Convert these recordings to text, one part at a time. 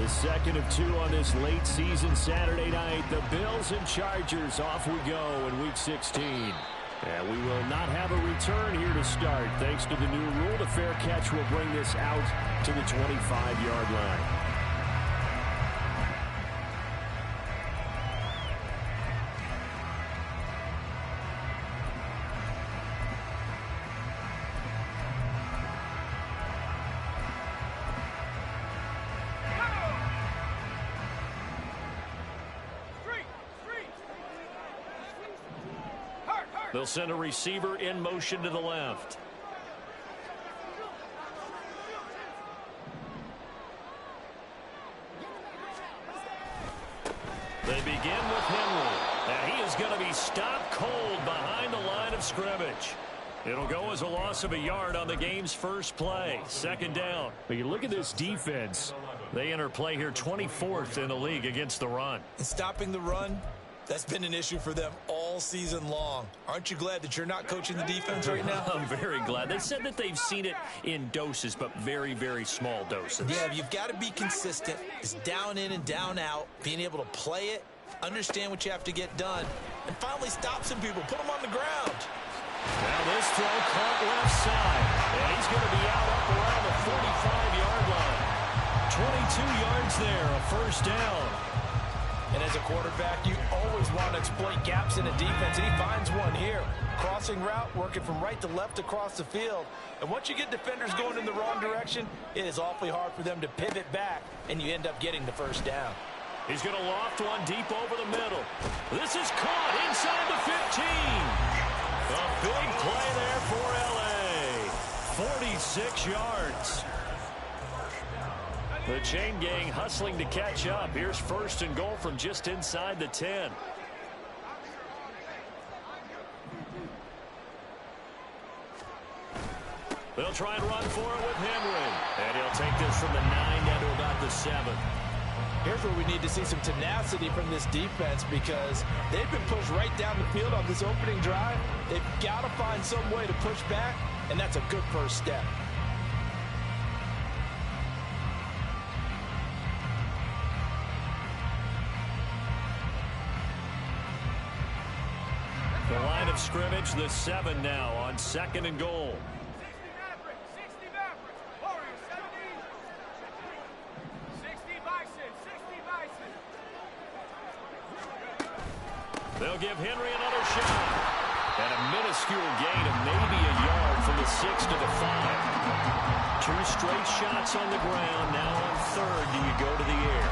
The second of two on this late season Saturday night. The Bills and Chargers, off we go in Week 16. And we will not have a return here to start. Thanks to the new rule, the fair catch will bring this out to the 25-yard line. They'll send a receiver in motion to the left. They begin with Henry. And he is going to be stopped cold behind the line of scrimmage. It'll go as a loss of a yard on the game's first play. Second down. But you look at this defense. They enter play here 24th in the league against the run. And stopping the run, that's been an issue for them all season long. Aren't you glad that you're not coaching the defense right now? I'm very glad. They said that they've seen it in doses, but very, very small doses. Yeah, you've got to be consistent. It's down in and down out, being able to play it, understand what you have to get done, and finally stop some people, put them on the ground. Now this throw caught left side, and he's going to be out up around the 45-yard line. 22 yards there, a first down. And as a quarterback, you always want to exploit gaps in a defense, and he finds one here. Crossing route, working from right to left across the field. And once you get defenders going in the wrong direction, it is awfully hard for them to pivot back, and you end up getting the first down. He's going to loft one deep over the middle. This is caught inside the 15. A big play there for L.A. 46 yards. The chain gang hustling to catch up. Here's first and goal from just inside the 10. They'll try and run for it with Henry. And he'll take this from the 9 down to about the 7. Here's where we need to see some tenacity from this defense, because they've been pushed right down the field on this opening drive. They've got to find some way to push back, and that's a good first step. The line of scrimmage, the 7 now on second and goal. They'll give Henry another shot. And a minuscule gain of maybe a yard from the 6 to the 5. 2 straight shots on the ground. Now on third, do you go to the air?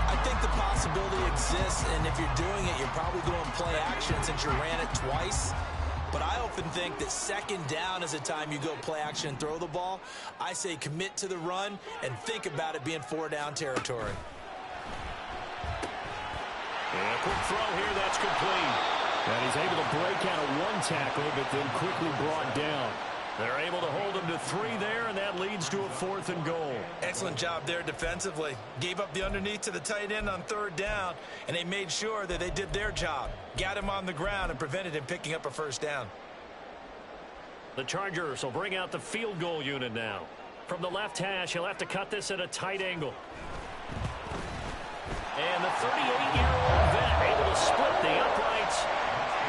I think the possibility exists, and if you're doing it, you're probably going play action since you ran it twice. But I often think that second down is a time you go play action and throw the ball. I say commit to the run and think about it being 4-down territory. And a quick throw here, that's complete. And he's able to break out of one tackle, but then quickly brought down. They're able to hold him to 3 there, and that leads to a 4th and goal. Excellent job there defensively. Gave up the underneath to the tight end on 3rd down, and they made sure that they did their job. Got him on the ground and prevented him picking up a first down. The Chargers will bring out the field goal unit now. From the left hash, he'll have to cut this at a tight angle. And the 38-year-old vet able to split the uprights.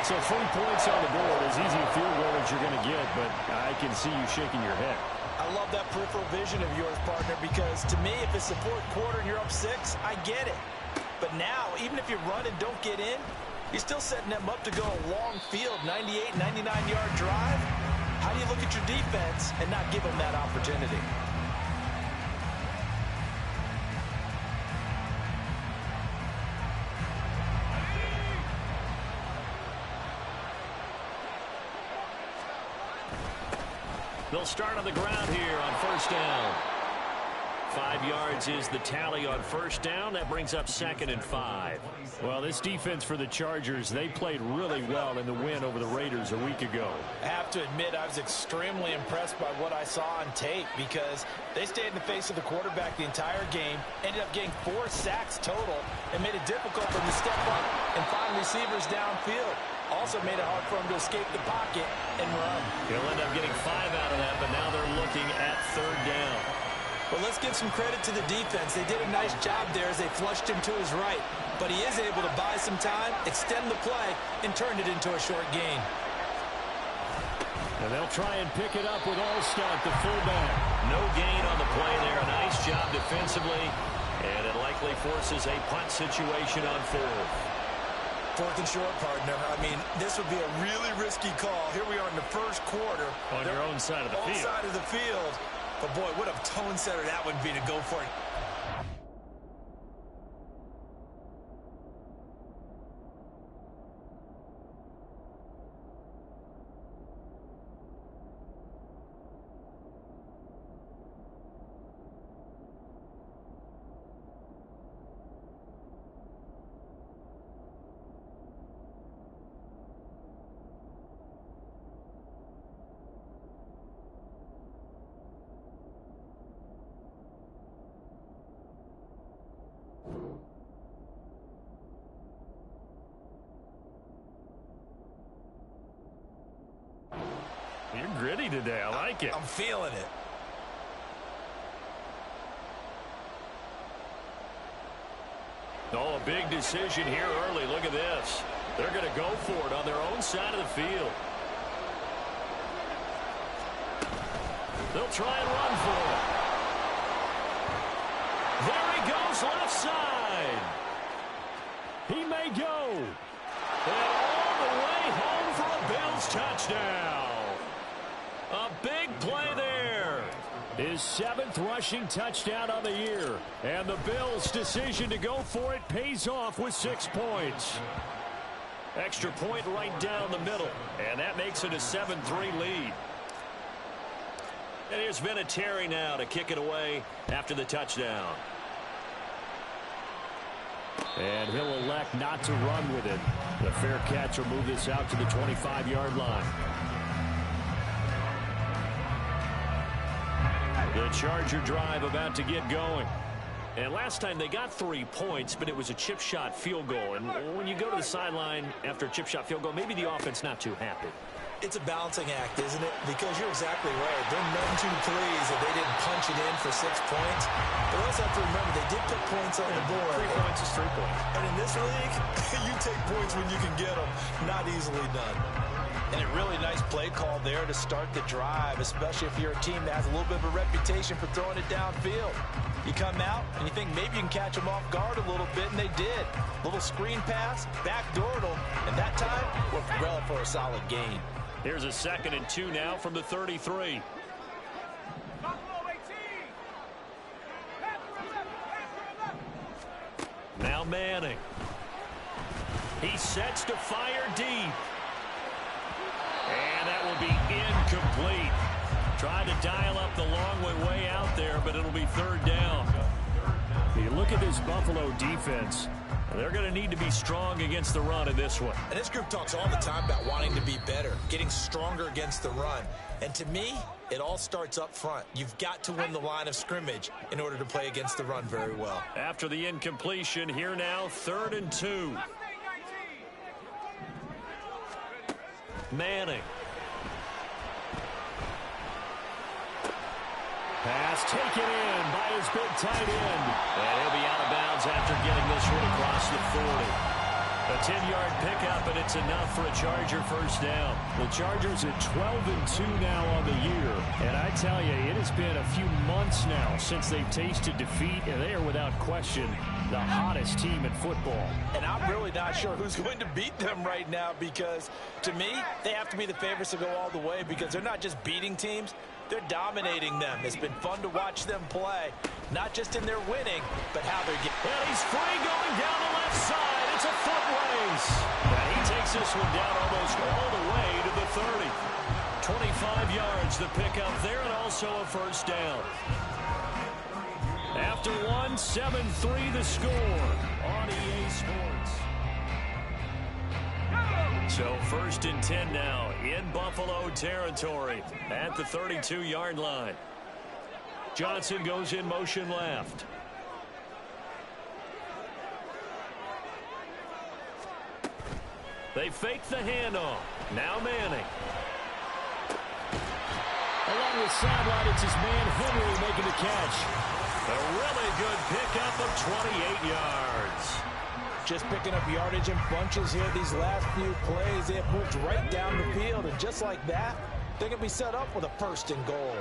So 3 points on the board, as easy a field goal as you're going to get, but I can see you shaking your head. I love that peripheral vision of yours, partner, because to me, if it's the 4th quarter and you're up 6, I get it. But now, even if you run and don't get in, you're still setting them up to go a long field, 98, 99-yard drive. How do you look at your defense and not give them that opportunity? They'll start on the ground here on first down. 5 yards is the tally on first down. That brings up 2nd and 5. Well, this defense for the Chargers, they played really well in the win over the Raiders a week ago. I have to admit, I was extremely impressed by what I saw on tape, because they stayed in the face of the quarterback the entire game, ended up getting 4 sacks total, and made it difficult for him to step up and find receivers downfield. Also made it hard for him to escape the pocket and run. He'll end up getting 5 out of that, but now they're looking at 3rd down. Well, let's give some credit to the defense. They did a nice job there as they flushed him to his right. But he is able to buy some time, extend the play, and turn it into a short gain. And they'll try and pick it up with Allstott, the fullback. No gain on the play there. Nice job defensively. And it likely forces a punt situation on fourth. Fourth and short, partner. I mean, this would be a really risky call. Here we are in the first quarter. On your own side of the field. Side of the field. But, boy, what a tone setter that would be to go for it. You're gritty today. I like it. I'm feeling it. Oh, a big decision here early. Look at this. They're going to go for it on their own side of the field. They'll try and run for it. There he goes, left side. He may go. And all the way home for a Bills touchdown. A big play there. His 7th rushing touchdown on the year. And the Bills' decision to go for it pays off with 6 points. Extra point right down the middle. And that makes it a 7-3 lead. And here's Vinatieri now to kick it away after the touchdown. And he'll elect not to run with it. The fair catch will move this out to the 25-yard line. The Charger drive about to get going. And last time they got 3 points, but it was a chip shot field goal. And when you go to the sideline after a chip shot field goal, maybe the offense not too happy. It's a balancing act, isn't it? Because you're exactly right. They're none too pleased that they didn't punch it in for 6 points. But also have to remember, they did put points on the board. 3 points is 3 points. And in this league, you take points when you can get them. Not easily done. And a really nice play call there to start the drive, especially if you're a team that has a little bit of a reputation for throwing it downfield. You come out and you think maybe you can catch them off guard a little bit, and they did. Little screen pass, backdoored them, and that time worked well for a solid gain. Here's a 2nd and 2 now from the 33. Now Manning. He sets to fire deep. And that will be incomplete. Tried to dial up the long way out there, but it'll be 3rd down. You look at this Buffalo defense. They're going to need to be strong against the run in this one. And this group talks all the time about wanting to be better, getting stronger against the run. And to me, it all starts up front. You've got to win the line of scrimmage in order to play against the run very well. After the incompletion, here now, 3rd and 2. Manning. Pass taken in by his big tight end. And he'll be out of bounds after getting this one across the 40. A 10-yard pickup, and it's enough for a Charger first down. The Chargers at 12-2 now on the year. And I tell you, it has been a few months now since they've tasted defeat, and they are without question the hottest team in football. And I'm really not sure who's going to beat them right now, because to me, they have to be the favorites to go all the way, because they're not just beating teams, they're dominating them. It's been fun to watch them play, not just in their winning, but how they're getting. Well, he's free going down the left side. It's a foot race. And he takes this one down almost all the way to the 30. 25 yards the pickup there, and also a first down. After one, 7-3 the score on EA Sports. So 1st and 10 now in Buffalo territory at the 32-yard line. Johnson goes in motion left. They fake the handoff. Now Manning. Along the sideline, it's his man Henry making the catch. A really good pickup of 28 yards. Just picking up yardage in bunches here these last few plays. They have moved right down the field, and just like that, they're going to be set up with a 1st and goal.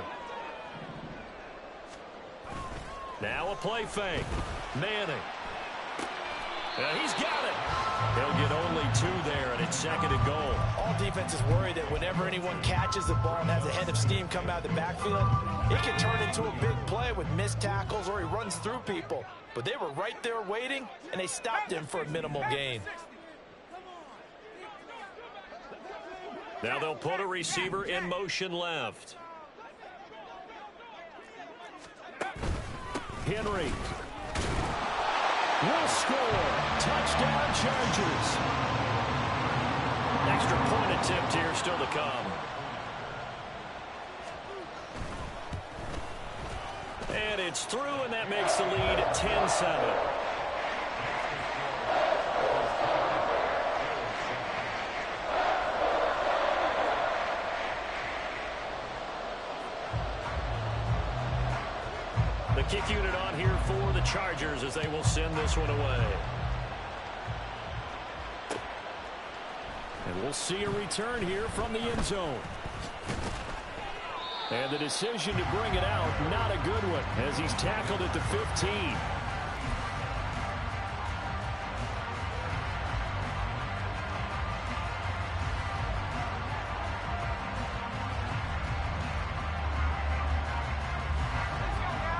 Now a play fake. Manning. He's got it. He'll get only 2 there, and it's 2nd and goal. All defenses worry that whenever anyone catches the ball and has a head of steam come out of the backfield, it can turn into a big play with missed tackles or he runs through people. But they were right there waiting, and they stopped him for a minimal gain. Now they'll put a receiver in motion left. Henry will score. Touchdown, Chargers. Extra point attempt here still to come. And it's through, and that makes the lead 10-7. The kick unit on here for the Chargers as they will send this one away. And we'll see a return here from the end zone. And the decision to bring it out, not a good one, as he's tackled at the 15.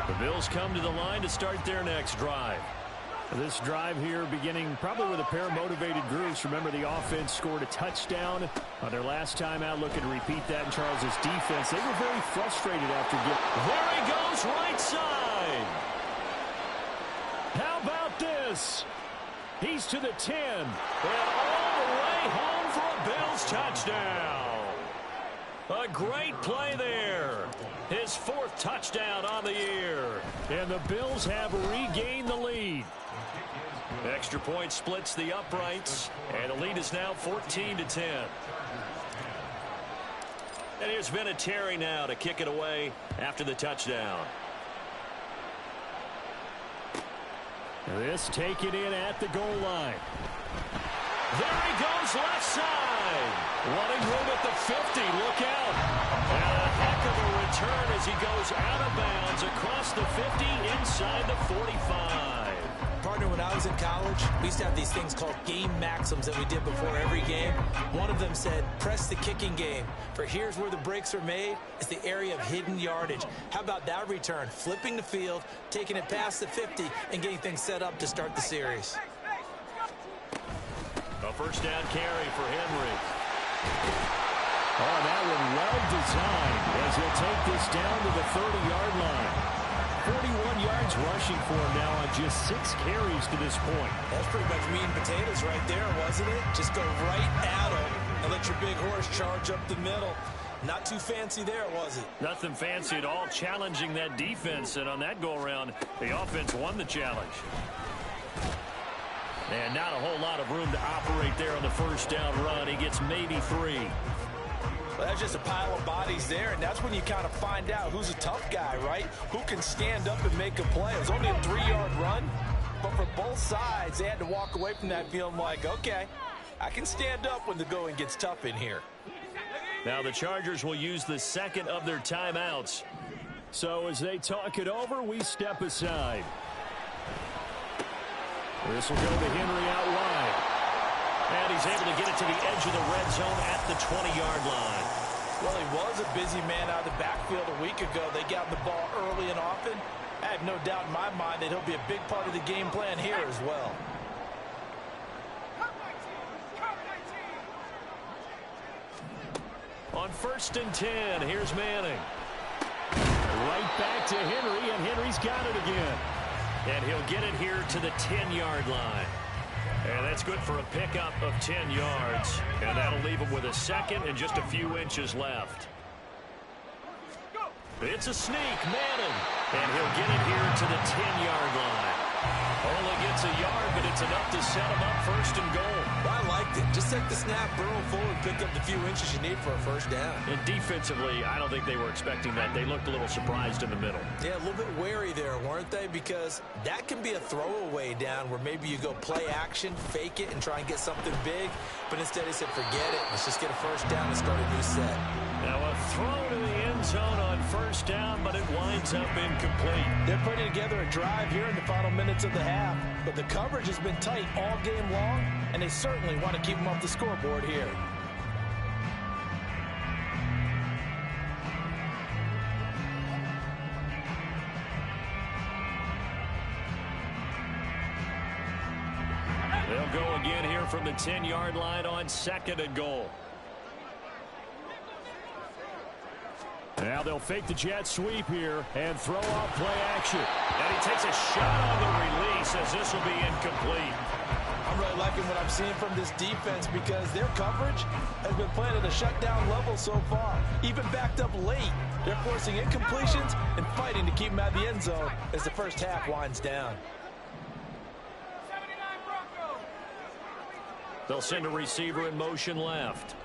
The Bills come to the line to start their next drive. This drive here beginning probably with a pair of motivated groups. Remember, the offense scored a touchdown on their last time out. Looking to repeat that in Charles' defense. They were very frustrated after getting... There he goes, right side. How about this? He's to the 10. And all the way home for a Bills touchdown. A great play there. His 4th touchdown on the year. And the Bills have regained the lead. Extra point splits the uprights, and the lead is now 14-10. And here's Vinatieri now to kick it away after the touchdown. This taken in at the goal line. There he goes, left side. Running room at the 50. Look out. And a heck of a return as he goes out of bounds across the 50 inside the 45. Partner, when I was in college, we used to have these things called game maxims that we did before every game. One of them said, press the kicking game. For here's where the breaks are made. It's the area of hidden yardage. How about that return? Flipping the field, taking it past the 50, and getting things set up to start the series. A 1st down carry for Henry. Oh, that one well designed as he'll take this down to the 30-yard line. 41 yards rushing for him now on just 6 carries to this point. That's pretty much meat and potatoes right there, wasn't it? Just go right at him and let your big horse charge up the middle. Not too fancy there, was it? Nothing fancy at all, challenging that defense. And on that go-around, the offense won the challenge. And not a whole lot of room to operate there on the 1st down run. He gets maybe 3. Well, that's just a pile of bodies there, and that's when you kind of find out who's a tough guy, right? Who can stand up and make a play. It was only a 3-yard run, but for both sides, they had to walk away from that feeling like, okay, I can stand up when the going gets tough in here. Now the Chargers will use the 2nd of their timeouts. So as they talk it over, we step aside. This will go to Henry out wide. And he's able to get it to the edge of the red zone at the 20-yard line. Well, he was a busy man out of the backfield a week ago. They got the ball early and often. I have no doubt in my mind that he'll be a big part of the game plan here as well. On 1st and 10, here's Manning. Right back to Henry, and Henry's got it again. And he'll get it here to the 10-yard line. And that's good for a pickup of 10 yards. And that'll leave him with a 2nd and just a few inches left. It's a sneak, Manning. And he'll get it here to the 10-yard line. Only gets a yard, but it's enough to set him up first and goal. I liked it. Just take the snap, burrow forward, pick up the few inches you need for a first down. And defensively, I don't think they were expecting that. They looked a little surprised in the middle. Yeah, a little bit wary there, weren't they? Because that can be a throwaway down where maybe you go play action, fake it, and try and get something big. But instead they said, forget it. Let's just get a first down and start a new set. Now a throw to the end zone on first down, but it winds up incomplete. They're putting together a drive here in the final minutes of the half. But the coverage has been tight all game long, and they certainly want to keep them off the scoreboard here. They'll go again here from the 10-yard line on second and goal. Now they'll fake the jet sweep here and throw off play action. And he takes a shot on the release as this will be incomplete. I'm really liking what I'm seeing from this defense because their coverage has been playing at a shutdown level so far. Even backed up late, they're forcing incompletions and fighting to keep them out of the end zone as the first half winds down. They'll send a receiver in motion left.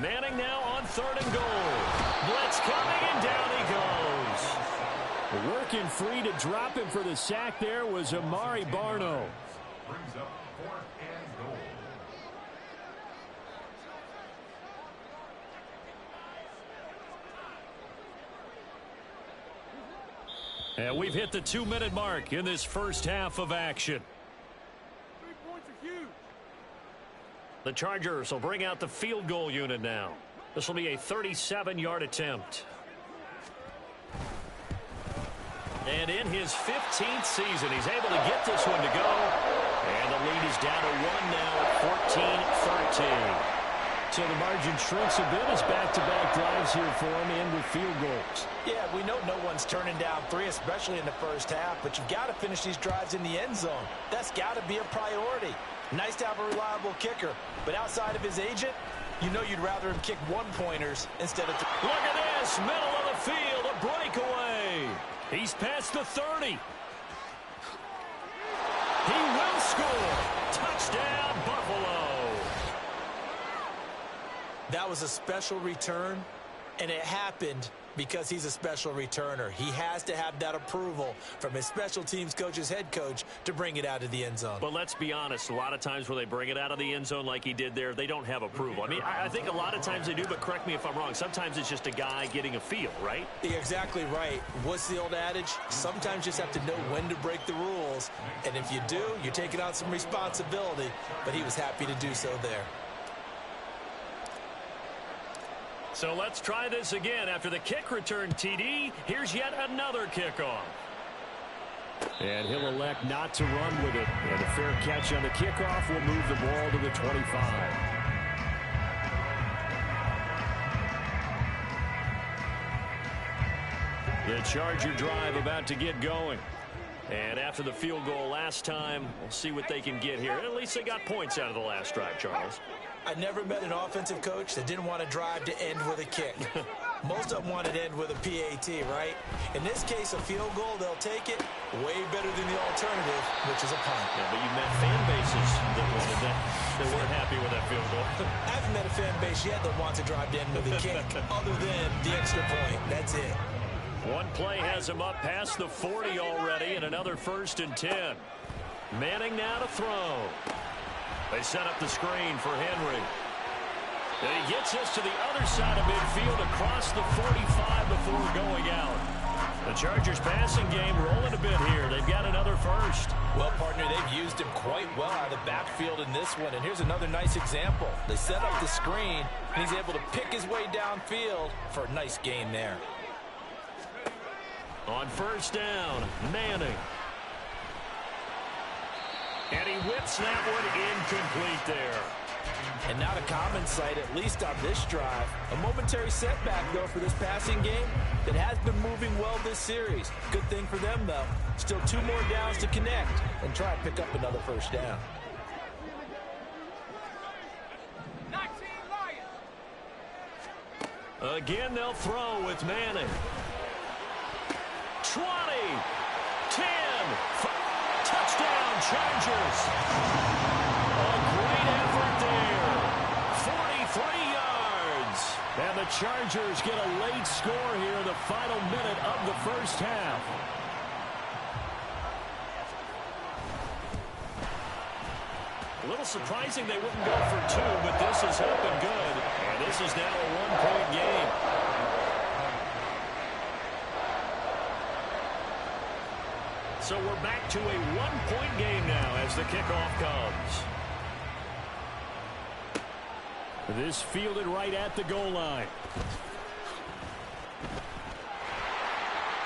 Manning now on third and goal. Blitz coming, and down he goes. Working free to drop him for the sack there was Amari Barno. Brings up 4th and goal. And we've hit the 2-minute mark in this first half of action. 3 points are huge. The Chargers will bring out the field goal unit now. This will be a 37-yard attempt. And in his 15th season, he's able to get this one to go. And the lead is down to 1 now at 14-13. So the margin shrinks a bit as back-to-back drives here for him and with field goals. Yeah, we know no one's turning down 3, especially in the first half, but you've got to finish these drives in the end zone. That's got to be a priority. Nice to have a reliable kicker, but outside of his agent, you know you'd rather him kick one-pointers instead of... Look at this, middle of the field, a breakaway. He's past the 30. He will score. Touchdown, Buffalo. That was a special return, and it happened because he's a special returner. He has to have that approval from his special teams coach's head coach to bring it out of the end zone. But let's be honest, a lot of times when they bring it out of the end zone like he did there, they don't have approval. I mean, I think a lot of times they do, but correct me if I'm wrong. Sometimes it's just a guy getting a feel, right? You're exactly right. What's the old adage? Sometimes you just have to know when to break the rules. And if you do, you're taking on some responsibility. But he was happy to do so there. So let's try this again. After the kick return TD, here's yet another kickoff. And he'll elect not to run with it. And a fair catch on the kickoff will move the ball to the 25. The Charger drive about to get going. And after the field goal last time, we'll see what they can get here. At least they got points out of the last drive, Charles. I never met an offensive coach that didn't want to drive to end with a kick. Most of them wanted to end with a PAT, right? In this case, a field goal, they'll take it way better than the alternative, which is a punt. Yeah, but you've met fan bases that wanted that. They weren't happy with that field goal. I haven't met a fan base yet that wants to drive to end with a kick, other than the extra point. That's it. One play has him up past the 40 already, and another 1st and 10. Manning now to throw. They set up the screen for Henry. And he gets us to the other side of midfield across the 45 before going out. The Chargers passing game rolling a bit here. They've got another first. Well, partner, they've used him quite well out of the backfield in this one. And here's another nice example. They set up the screen, and he's able to pick his way downfield for a nice gain there. On first down, Manning. And he whips that one incomplete there. And not a common sight, at least on this drive. A momentary setback, though, for this passing game that has been moving well this series. Good thing for them, though. Still 2 more downs to connect and try and pick up another first down. Again, they'll throw with Manning. 20, 10, touchdown Chargers. A great effort there. 43 yards. And the Chargers get a late score here in the final minute of the first half. A little surprising they wouldn't go for two, but this is up and good. And this is now a one-point game. So we're back to a one-point game now as the kickoff comes. This fielded right at the goal line.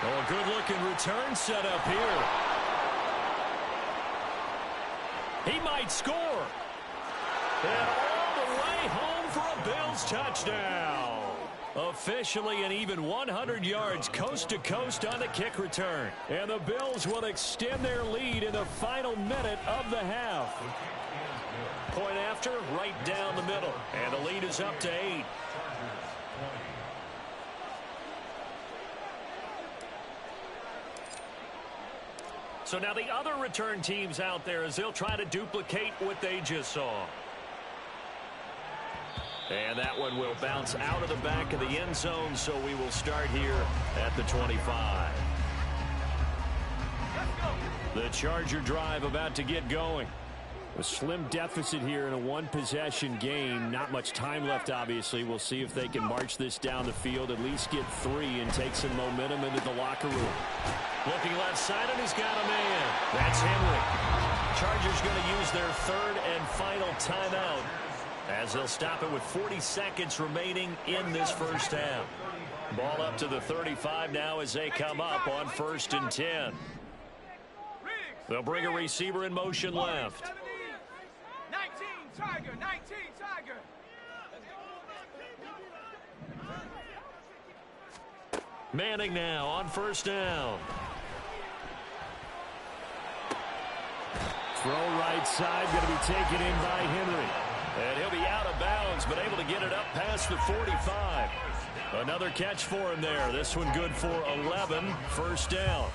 Oh, a good-looking return set up here. He might score. And all the way home for a Bills touchdown. Officially an even 100 yards coast to coast on the kick return. And the Bills will extend their lead in the final minute of the half. Point after, right down the middle. And the lead is up to 8. So now the other return teams out there as they'll try to duplicate what they just saw. And that one will bounce out of the back of the end zone, so we will start here at the 25. The Charger drive about to get going. A slim deficit here in a one-possession game. Not much time left, obviously. We'll see if they can march this down the field, at least get 3 and take some momentum into the locker room. Looking left side, and he's got a man. That's Henry. Chargers going to use their third and final timeout as they'll stop it with 40 seconds remaining in this first half. Ball up to the 35 now as they come up on 1st and 10. They'll bring a receiver in motion left. 19, Tiger, 19, Tiger. Manning now on 1st down. Throw right side, going to be taken in by Henry. And he'll be out of bounds, but able to get it up past the 45. Another catch for him there. This one good for 11. 1st down.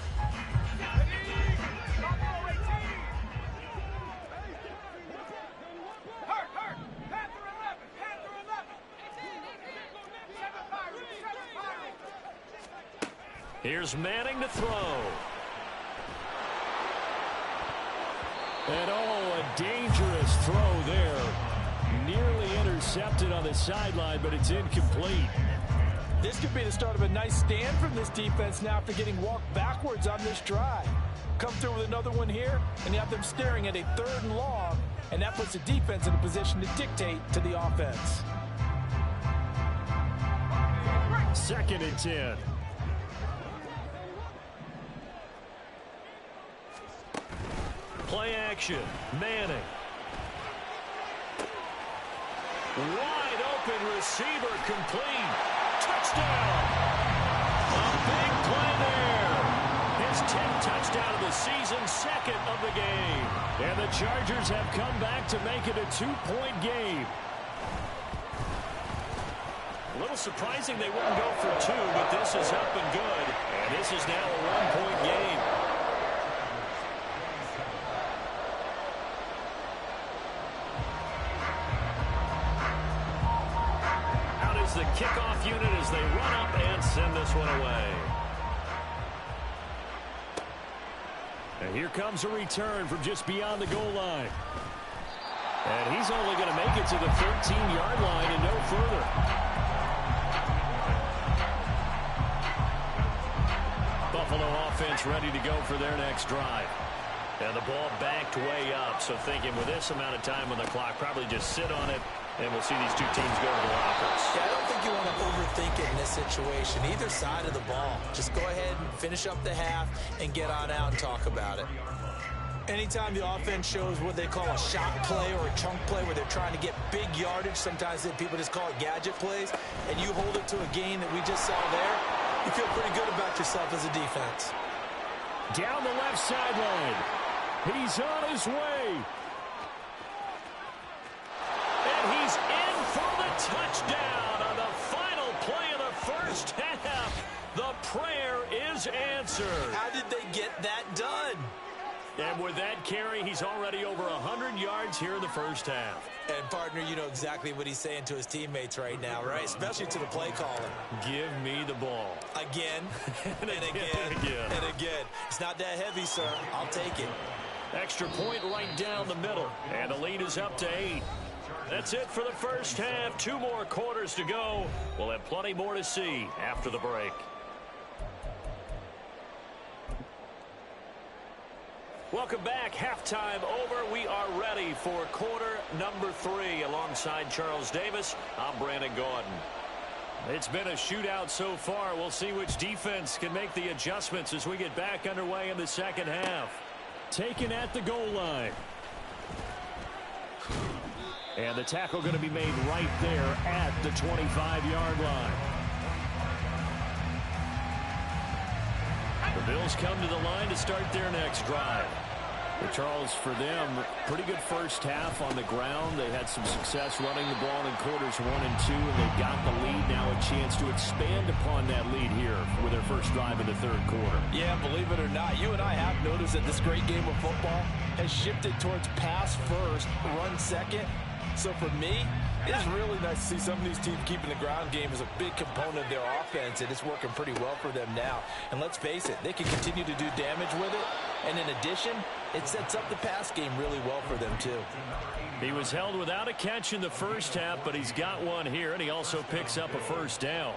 Here's Manning to throw. And oh, a dangerous throw there. Nearly intercepted on the sideline, but it's incomplete. This could be the start of a nice stand from this defense now after getting walked backwards on this drive. Come through with another one here, and you have them staring at a 3rd and long, and that puts the defense in a position to dictate to the offense. 2nd and 10. Play action. Manning. Wide open receiver complete. Touchdown. A big play there. His 10th touchdown of the season, 2nd of the game. And the Chargers have come back to make it a 2-point game. A little surprising they wouldn't go for 2, but this is up and good. And this is now a 1-point game. The kickoff unit as they run up and send this one away. And here comes a return from just beyond the goal line. And he's only going to make it to the 13-yard line and no further. Buffalo offense ready to go for their next drive. And the ball backed way up, so thinking with this amount of time on the clock, probably just sit on it, and we'll see these two teams go to the lockers. Yeah, I don't think you want to overthink it in this situation. Either side of the ball. Just go ahead and finish up the half and get on out and talk about it. Anytime the offense shows what they call a shot play or a chunk play where they're trying to get big yardage, sometimes people just call it gadget plays, and you hold it to a gain that we just saw there, you feel pretty good about yourself as a defense. Down the left sideline. He's on his way. And he's in for the touchdown on the final play of the first half. The prayer is answered. How did they get that done? And with that carry, he's already over 100 yards here in the first half. And, partner, you know exactly what he's saying to his teammates right now, right? Especially to the play caller. Give me the ball. Again, and again, and again. It's not that heavy, sir. I'll take it. Extra point right down the middle. And the lead is up to 8. That's it for the first half. 2 more quarters to go. We'll have plenty more to see after the break. Welcome back. Halftime over. We are ready for quarter number 3. Alongside Charles Davis, I'm Brandon Gaudin. It's been a shootout so far. We'll see which defense can make the adjustments as we get back underway in the second half. Taken at the goal line. And the tackle going to be made right there at the 25-yard line. The Bills come to the line to start their next drive. But Charles, for them, pretty good first half on the ground. They had some success running the ball in quarters 1 and 2, and they got the lead. Now a chance to expand upon that lead here with their first drive in the third quarter. Yeah, believe it or not, you and I have noticed that this great game of football has shifted towards pass first, run second. So for me, it is really nice to see some of these teams keeping the ground game as a big component of their offense, and it's working pretty well for them now. And let's face it, they can continue to do damage with it. And in addition, it sets up the pass game really well for them, too. He was held without a catch in the first half, but he's got one here, and he also picks up a first down.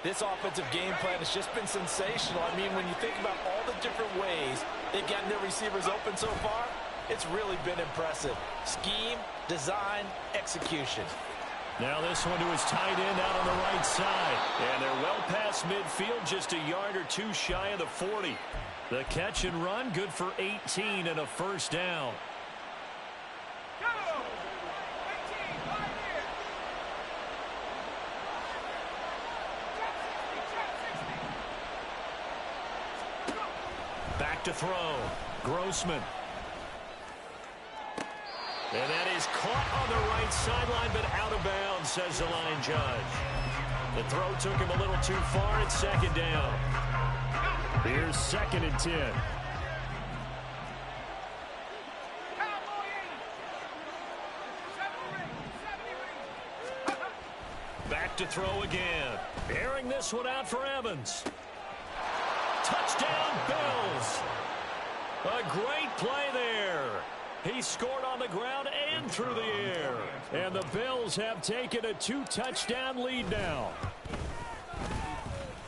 This offensive game plan has just been sensational. I mean, when you think about all the different ways they've gotten their receivers open so far, it's really been impressive. Scheme, design, execution. Now this one to his tight end out on the right side. And they're well past midfield, just a yard or 2 shy of the 40. The catch and run, good for 18 and a first down. Go! 18, right here. Check 60, check 60. Back to throw. Grossman. And that is caught on the right sideline, but out of bounds, says the line judge. The throw took him a little too far. It's second down. Here's 2nd and 10. Back to throw again. Airing this one out for Evans. Touchdown, Bills. A great play there. He scored on the ground and through the air. And the Bills have taken a 2-touchdown lead now.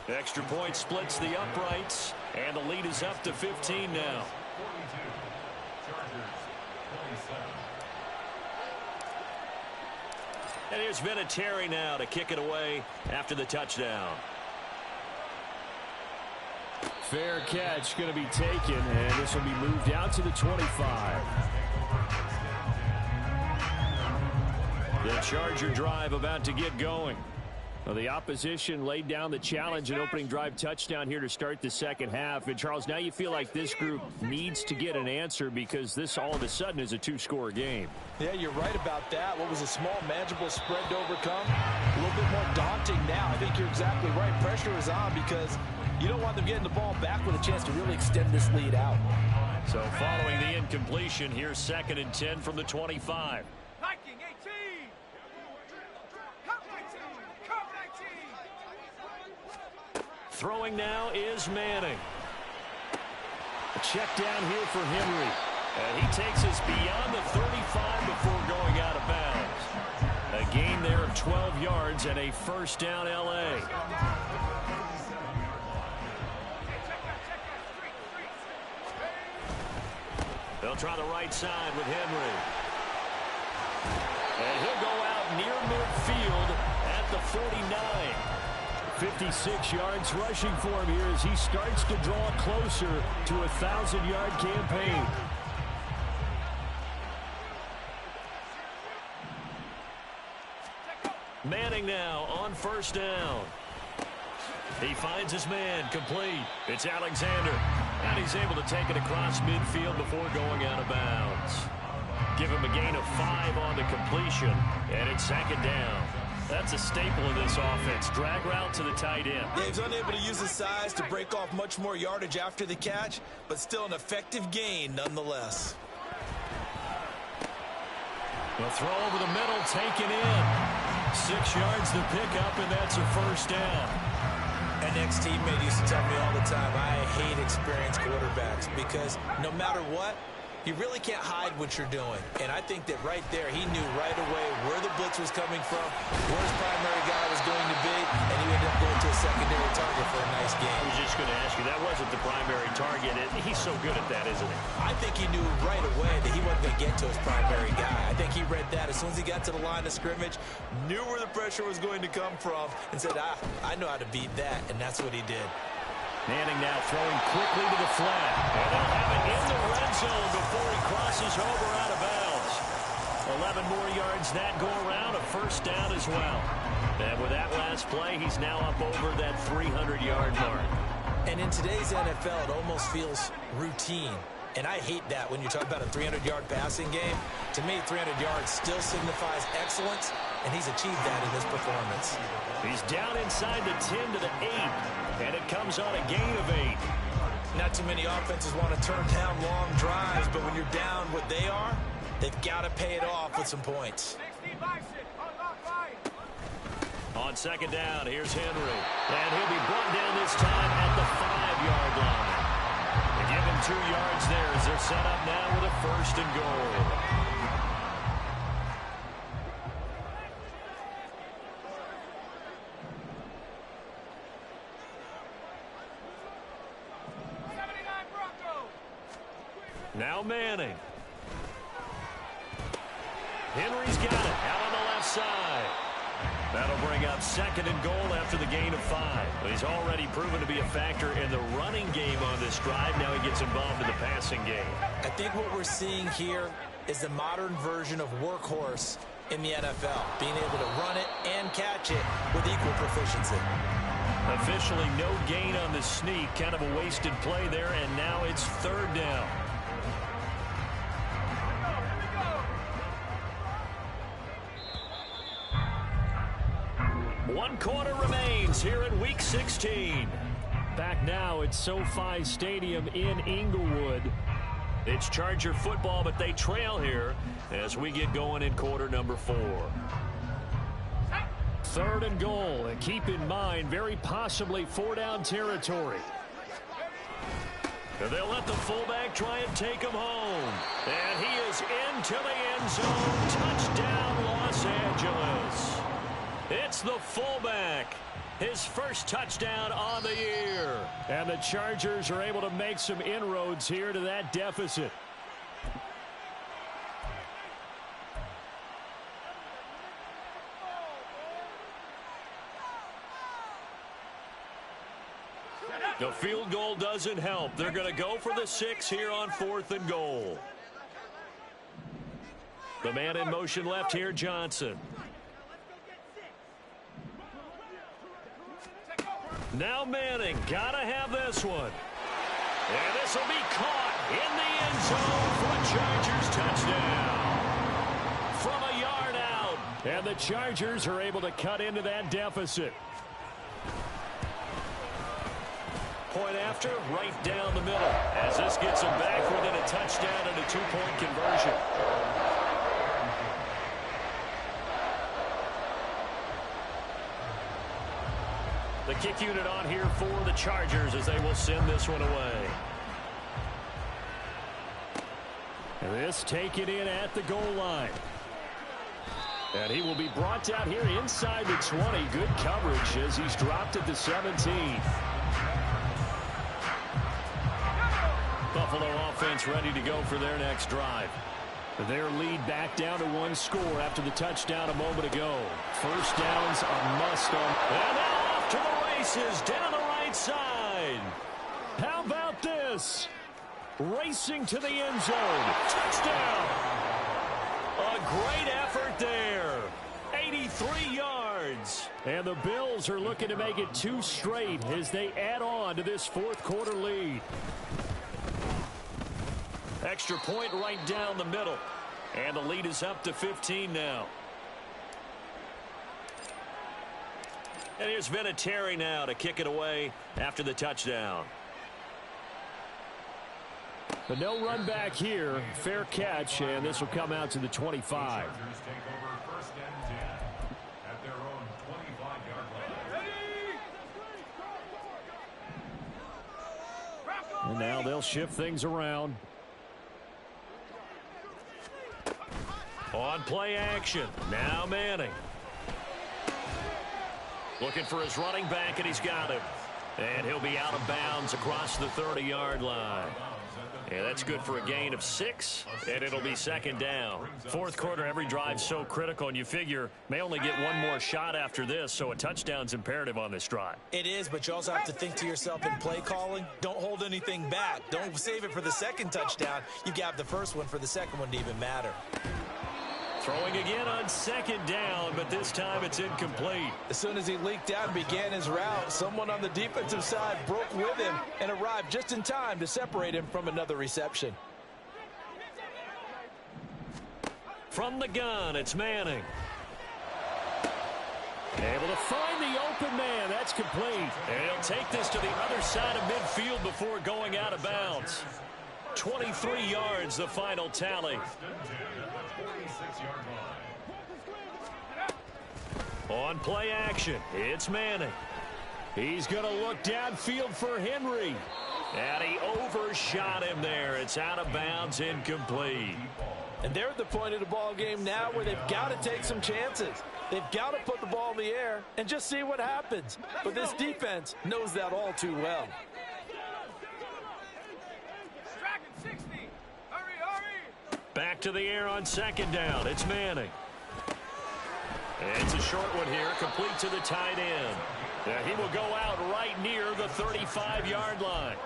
Extra point splits the uprights, and the lead is up to 15 now. And here's Vinatieri now to kick it away after the touchdown. Fair catch going to be taken, and this will be moved out to the 25. The Charger drive about to get going. Well, the opposition laid down the challenge and opening drive touchdown here to start the second half. And, Charles, now you feel like this group needs to get an answer because this all of a sudden is a 2-score game. Yeah, you're right about that. What was a small, manageable spread to overcome? A little bit more daunting now. I think you're exactly right. Pressure is on because you don't want them getting the ball back with a chance to really extend this lead out. So following the incompletion, here's 2nd and 10 from the 25. Viking 18. Come 19. Come 19. Throwing now is Manning. A check down here for Henry. And he takes us beyond the 35 before going out of bounds. A gain there of 12 yards and a first down L.A. They'll try the right side with Henry. And he'll go out near midfield at the 49. 56 yards rushing for him here as he starts to draw closer to a 1,000-yard campaign. Manning now on first down. He finds his man complete. It's Alexander. And he's able to take it across midfield before going out of bounds. Give him a gain of 5 on the completion. And it's 2nd down. That's a staple of this offense. Drag route to the tight end. Yeah, he's unable to use his size to break off much more yardage after the catch, but still an effective gain nonetheless. The throw over the middle, taken in. 6 yards to pick up, and that's a first down. An ex-teammate used to tell me all the time, I hate experienced quarterbacks because no matter what, you really can't hide what you're doing. And I think that right there, he knew right away where the blitz was coming from, where his primary guy was going to be, and he ended up going to a secondary target for a nice game. I was just going to ask you, that wasn't the primary target. He's so good at that, isn't he? I think he knew right away that he wasn't going to get to his primary guy. I think he read that as soon as he got to the line of scrimmage, knew where the pressure was going to come from, and said, I know how to beat that, and that's what he did. Manning now throwing quickly to the flat. And they'll have it in the red zone before he crosses over out of bounds. 11 more yards that go around, a first down as well. And with that last play, he's now up over that 300-yard mark. And in today's NFL, it almost feels routine. And I hate that when you talk about a 300-yard passing game. To me, 300 yards still signifies excellence, and he's achieved that in this performance. He's down inside the 10 to the 8, and it comes on a gain of 8. Not too many offenses want to turn down long drives, but when you're down what they are, they've got to pay it off with some points. On second down, here's Henry. And he'll be brought down this time at the 5-yard line. They give him 2 yards there as they're set up now with a first and goal. Now Manning. Henry's got it out on the left side. That'll bring up second and goal after the gain of 5. But he's already proven to be a factor in the running game on this drive. Now he gets involved in the passing game. I think what we're seeing here is the modern version of workhorse in the NFL, being able to run it and catch it with equal proficiency. Officially no gain on the sneak, kind of a wasted play there, and now it's third down. One quarter remains here in Week 16. Back now at SoFi Stadium in Inglewood. It's Charger football, but they trail here as we get going in quarter number 4. Third and goal, and keep in mind, very possibly 4-down territory. And they'll let the fullback try and take him home. And he is into the end zone. Touchdown, Los Angeles. It's the fullback. His first touchdown on the year. And the Chargers are able to make some inroads here to that deficit. The field goal doesn't help. They're going to go for the 6 here on 4th and goal. The man in motion left here, Johnson. Now Manning, gotta have this one. And this will be caught in the end zone for a Chargers touchdown. From a yard out. And the Chargers are able to cut into that deficit. Point after, right down the middle. As this gets them back within a touchdown and a 2-point conversion. The kick unit on here for the Chargers as they will send this one away. And this taken in at the goal line. And he will be brought down here inside the 20. Good coverage as he's dropped at the 17. Buffalo offense ready to go for their next drive. Their lead back down to 1 score after the touchdown a moment ago. First down's a must on. And now off to the races down the right side. How about this? Racing to the end zone. Touchdown. A great effort there. 83 yards. And the Bills are looking to make it 2 straight as they add on to this 4th quarter lead. Extra point right down the middle. And the lead is up to 15 now. And here's Vinatieri now to kick it away after the touchdown. But no run back here. Fair catch, and this will come out to the 25. And now they'll shift things around. On play action. Now Manning. Looking for his running back, and he's got him. And he'll be out of bounds across the 30-yard line. Yeah, that's good for a gain of 6, and it'll be second down. Fourth quarter, every drive's so critical, and you figure may only get one more shot after this, so a touchdown's imperative on this drive. It is, but you also have to think to yourself in play calling, don't hold anything back. Don't save it for the second touchdown. You got the first one for the second one to even matter. Throwing again on second down, but this time it's incomplete. As soon as he leaked out and began his route, someone on the defensive side broke with him and arrived just in time to separate him from another reception. From the gun, it's Manning. Able to find the open man. That's complete. And he'll take this to the other side of midfield before going out of bounds. 23 yards, the final tally. On play action, it's Manning. He's going to look downfield for Henry. And he overshot him there. It's out of bounds, incomplete. And they're at the point of the ball game now where they've got to take some chances. They've got to put the ball in the air and just see what happens. But this defense knows that all too well. Dragon 60. Hurry, hurry. Back to the air on second down. It's Manning. It's a short one here, complete to the tight end. He will go out right near the 35-yard line.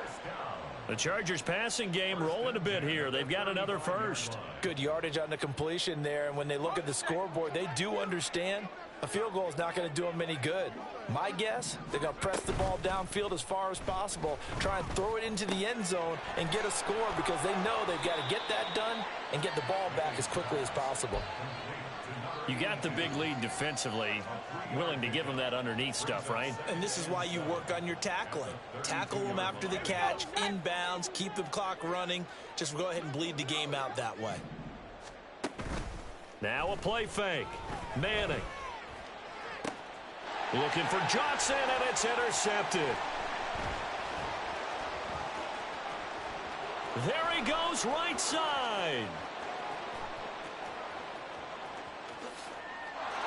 The Chargers passing game rolling a bit here. They've got another first. Good yardage on the completion there, and when they look at the scoreboard, they do understand a field goal is not going to do them any good. My guess, they're going to press the ball downfield as far as possible, try and throw it into the end zone and get a score because they know they've got to get that done and get the ball back as quickly as possible. You got the big lead defensively, willing to give them that underneath stuff, right? And this is why you work on your tackling. Tackle them after the catch, inbounds, keep the clock running. Just go ahead and bleed the game out that way. Now a play fake. Manning. Looking for Johnson, and it's intercepted. There he goes, right side.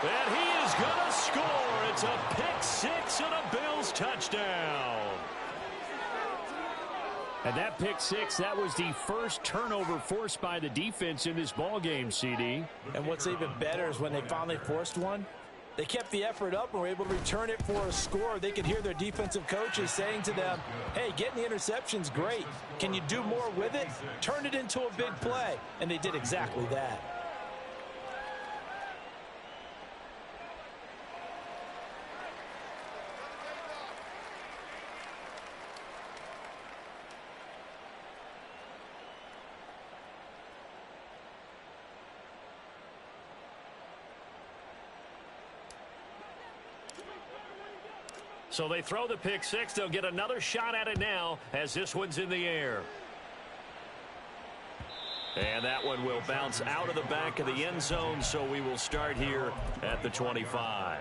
And he is going to score. It's a pick-6 and a Bills touchdown. And that pick-6, that was the first turnover forced by the defense in this ballgame, CD. And what's even better is when they finally forced one, they kept the effort up and were able to return it for a score. They could hear their defensive coaches saying to them, hey, getting the interception's great. Can you do more with it? Turn it into a big play. And they did exactly that. So they throw the pick-6. They'll get another shot at it now as this one's in the air. And that one will bounce out of the back of the end zone, so we will start here at the 25.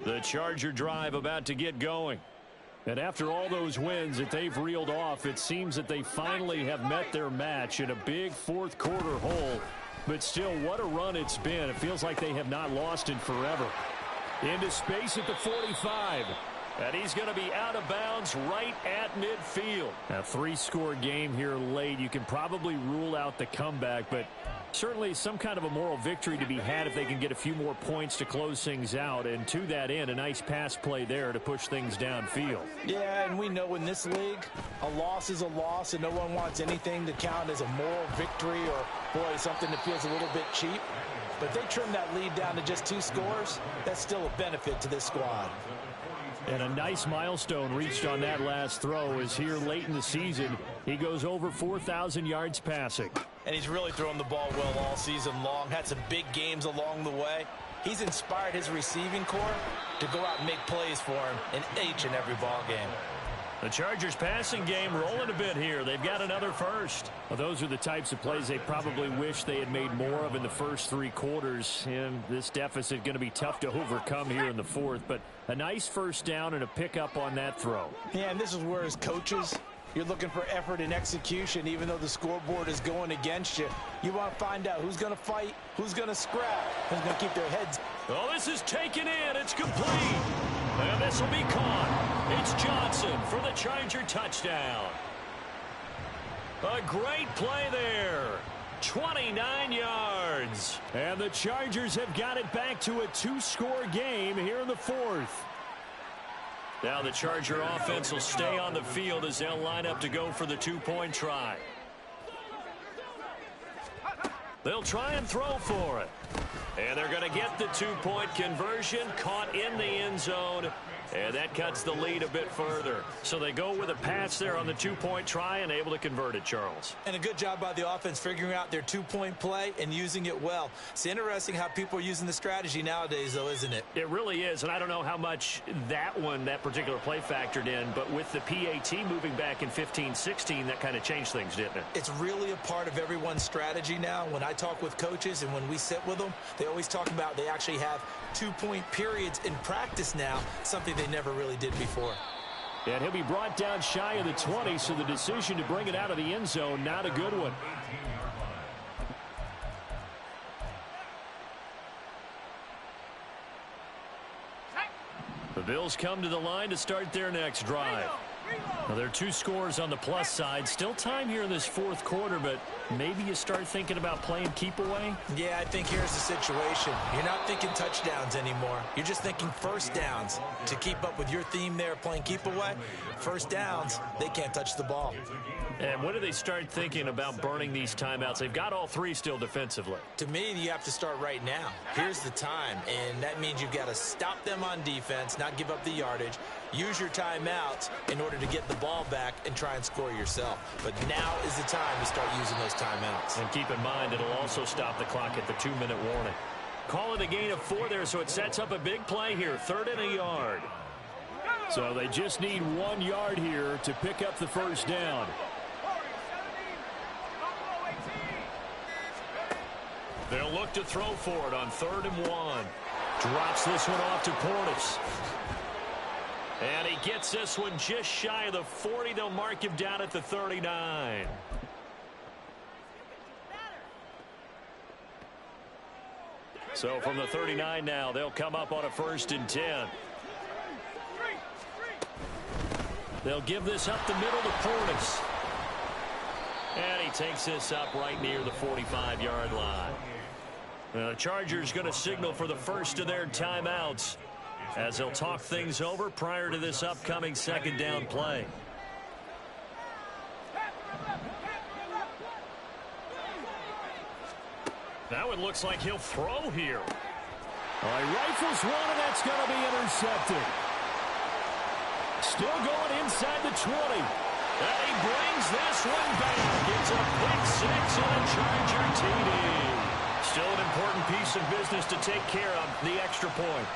The Charger drive about to get going. And after all those wins that they've reeled off, it seems that they finally have met their match in a big fourth quarter hole. But still, what a run it's been. It feels like they have not lost in forever. Into space at the 45. And he's going to be out of bounds right at midfield. A 3-score game here late. You can probably rule out the comeback, but certainly some kind of a moral victory to be had if they can get a few more points to close things out. And to that end, a nice pass play there to push things downfield. Yeah, and we know in this league, a loss is a loss, and no one wants anything to count as a moral victory or, boy, something that feels a little bit cheap. But if they trim that lead down to just 2 scores, that's still a benefit to this squad. And a nice milestone reached on that last throw as here late in the season, he goes over 4,000 yards passing. And he's really thrown the ball well all season long. Had some big games along the way. He's inspired his receiving corps to go out and make plays for him in each and every ball game. The Chargers passing game rolling a bit here. They've got another first. Well, those are the types of plays they probably wish they had made more of in the first 3 quarters. And this deficit going to be tough to overcome here in the fourth. But a nice first down and a pickup on that throw. Yeah, and this is where as coaches, you're looking for effort and execution. Even though the scoreboard is going against you, you want to find out who's going to fight, who's going to scrap, who's going to keep their heads. Oh, this is taken in. It's complete. And this will be caught. It's Johnson for the Charger touchdown. A great play there. 29 yards. And the Chargers have got it back to a 2-score game here in the fourth. Now the Charger offense will stay on the field as they'll line up to go for the 2-point try. They'll try and throw for it. And they're going to get the 2-point conversion, caught in the end zone. And that cuts the lead a bit further. So they go with a pass there on the 2-point try and able to convert it, Charles. And a good job by the offense figuring out their 2-point play and using it well. It's interesting how people are using the strategy nowadays, though, isn't it? It really is, and I don't know how much that particular play factored in, but with the PAT moving back in 15-16, that kind of changed things, didn't it? It's really a part of everyone's strategy now. When I talk with coaches and when we sit with them, they always talk about they actually have 2-point periods in practice now, something they never really did before. And he'll be brought down shy of the 20, so the decision to bring it out of the end zone, not a good one. The Bills come to the line to start their next drive. Well, there are 2 scores on the plus side. Still time here in this fourth quarter, but maybe you start thinking about playing keep away? Yeah, I think here's the situation. You're not thinking touchdowns anymore. You're just thinking first downs. To keep up with your theme there, playing keep away, first downs, they can't touch the ball. And when do they start thinking about burning these timeouts? They've got all 3 still defensively. To me, you have to start right now. Here's the time, and that means you've got to stop them on defense, not give up the yardage, use your timeouts in order to get the ball back and try and score yourself. But now is the time to start using those timeouts. And keep in mind, it'll also stop the clock at the 2-minute warning. Call it a gain of 4 there, so it sets up a big play here, 3rd and a yard. So they just need 1 yard here to pick up the first down. They'll look to throw for it on 3rd and 1. Drops this one off to Portis. And he gets this one just shy of the 40. They'll mark him down at the 39. So from the 39 now, they'll come up on a 1st and 10. They'll give this up the middle to Portis. And he takes this up right near the 45-yard line. The Chargers going to signal for the first of their timeouts as they'll talk things over prior to this upcoming 2nd down play. Now it looks like he'll throw here. All right, rifles one, and that's going to be intercepted. Still going inside the 20. And he brings this one back. It's a pick 6 and a Charger TD. Still an important piece of business to take care of, the extra point.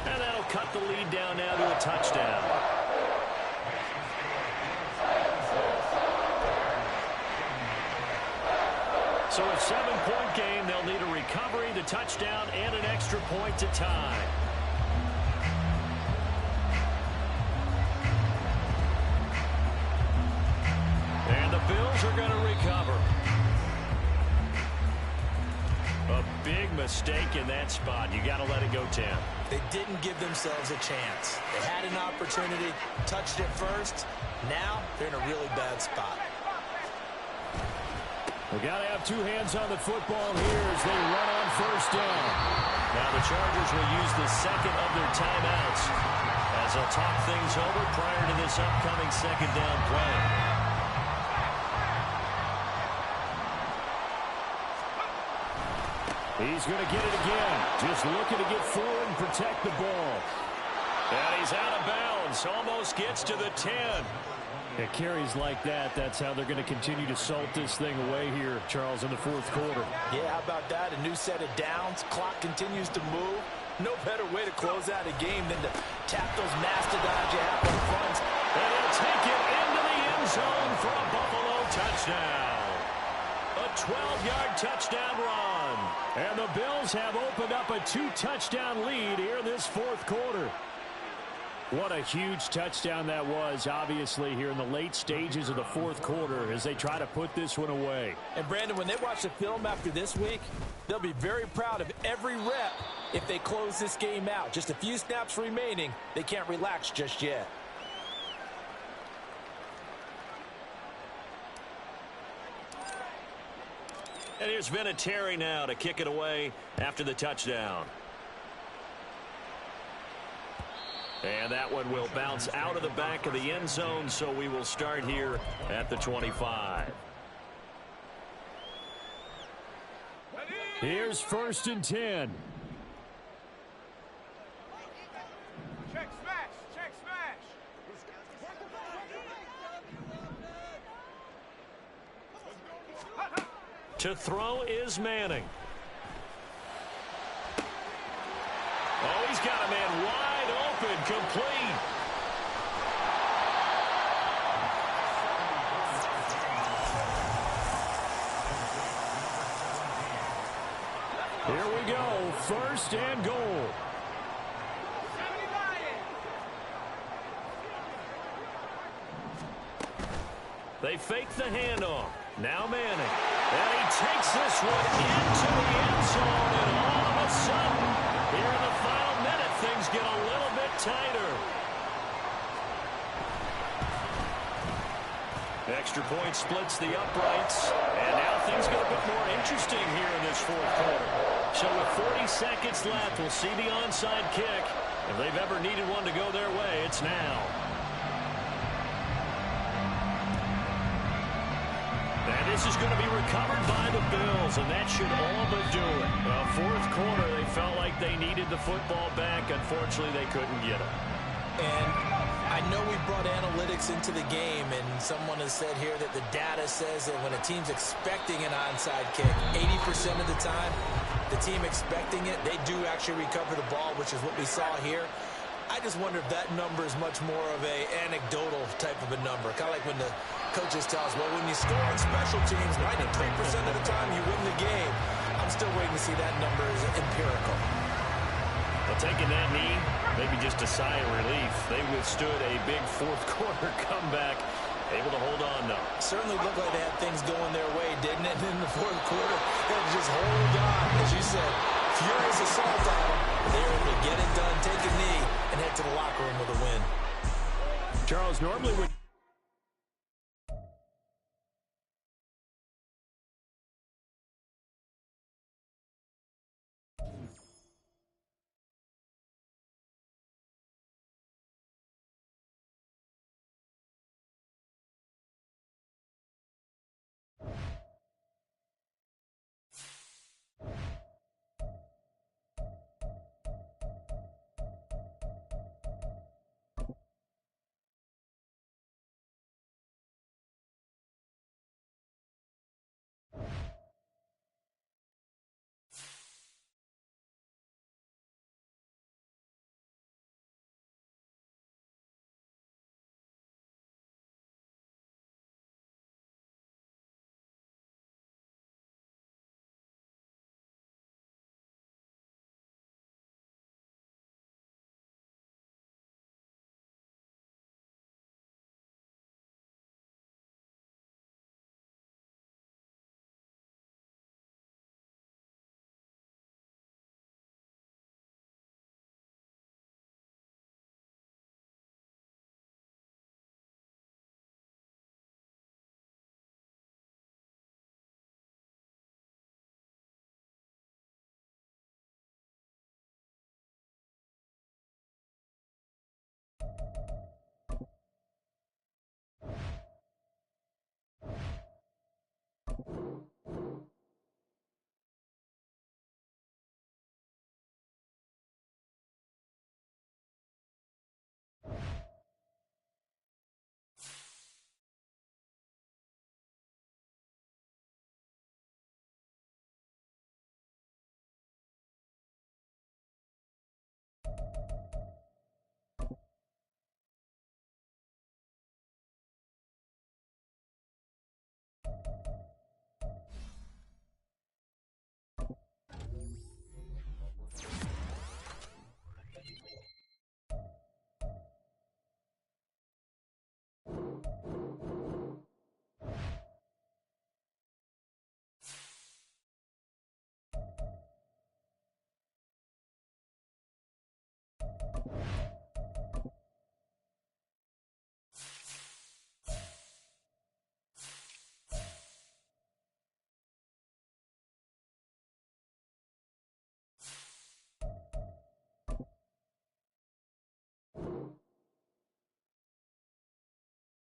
And that'll cut the lead down now to a touchdown. So a 7-point game. They'll need a recovery, the touchdown, and an extra point to tie. And the Bills are going to recover. A big mistake in that spot. You got to let it go 10. They didn't give themselves a chance. They had an opportunity, touched it first. Now they're in a really bad spot. They got to have 2 hands on the football here as they run on 1st down. Now the Chargers will use the 2nd of their timeouts as they'll talk things over prior to this upcoming 2nd down play. He's going to get it again. Just looking to get forward and protect the ball. And he's out of bounds. Almost gets to the 10. It carries like that. That's how they're going to continue to salt this thing away here, Charles, in the fourth quarter. Yeah, how about that? A new set of downs. Clock continues to move. No better way to close out a game than to tap those mastodons you have on front. And he'll take it into the end zone for a Buffalo touchdown. A 12-yard touchdown run. And the Bills have opened up a 2-touchdown lead here this fourth quarter. What a huge touchdown that was, obviously, here in the late stages of the fourth quarter as they try to put this one away. And, Brandon, when they watch the film after this week, they'll be very proud of every rep if they close this game out. Just a few snaps remaining. They can't relax just yet. And here's Vinatieri now to kick it away after the touchdown. And that one will bounce out of the back of the end zone, so we will start here at the 25. Here's 1st and 10. Check smash. Check smash. To throw is Manning. Oh, he's got a man wide open, complete. Here we go, 1st and goal. They fake the handoff. Now Manning. And he takes this one into the end zone, and all of a sudden, here in the final minute, things get a little bit tighter. Extra point splits the uprights, and now things get a bit more interesting here in this fourth quarter. So with 40 seconds left, we'll see the onside kick. If they've ever needed one to go their way, it's now. And this is going to be recovered by the Bills, and that should all but do it. Well, fourth quarter, they felt like they needed the football back. Unfortunately, they couldn't get it. And I know we brought analytics into the game, and someone has said here that the data says that when a team's expecting an onside kick, 80% of the time, the team expecting it, they do actually recover the ball, which is what we saw here. I just wonder if that number is much more of a anecdotal type of a number. Kind of like when the coaches tell us, well, when you score on special teams, 93% of the time you win the game. I'm still waiting to see that number is empirical. Well, taking that knee, maybe just a sigh of relief. They withstood a big fourth quarter comeback, able to hold on, though. Certainly looked like they had things going their way, didn't it? In the fourth quarter, they had to just hold on, as you said. Furious assault on them. They were able to get it done, take a knee, and head to the locker room with a win. Charles, normally when